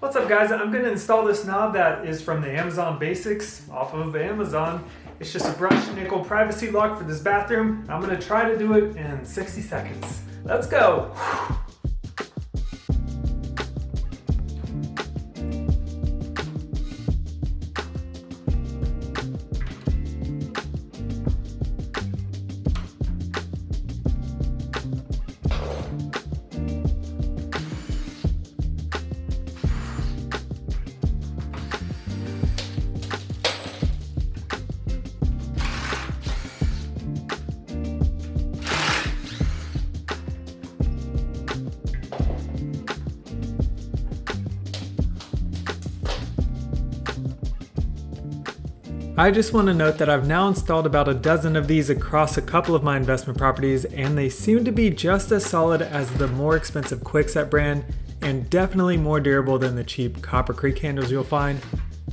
What's up guys, I'm going to install this knob that is from the Amazon Basics off of Amazon. It's just a brushed nickel privacy lock for this bathroom. I'm going to try to do it in 60 seconds. Let's go! I just want to note that I've now installed about a dozen of these across a couple of my investment properties, and they seem to be just as solid as the more expensive Kwikset brand and definitely more durable than the cheap Copper Creek handles you'll find.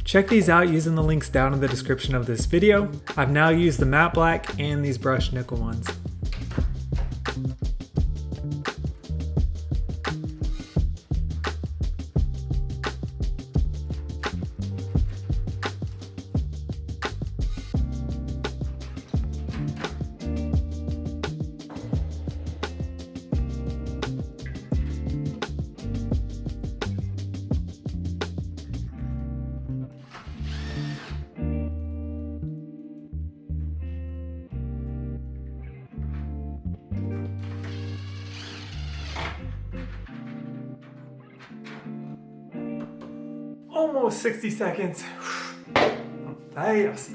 Check these out using the links down in the description of this video. I've now used the matte black and these brushed nickel ones. Almost 60 seconds. Fast.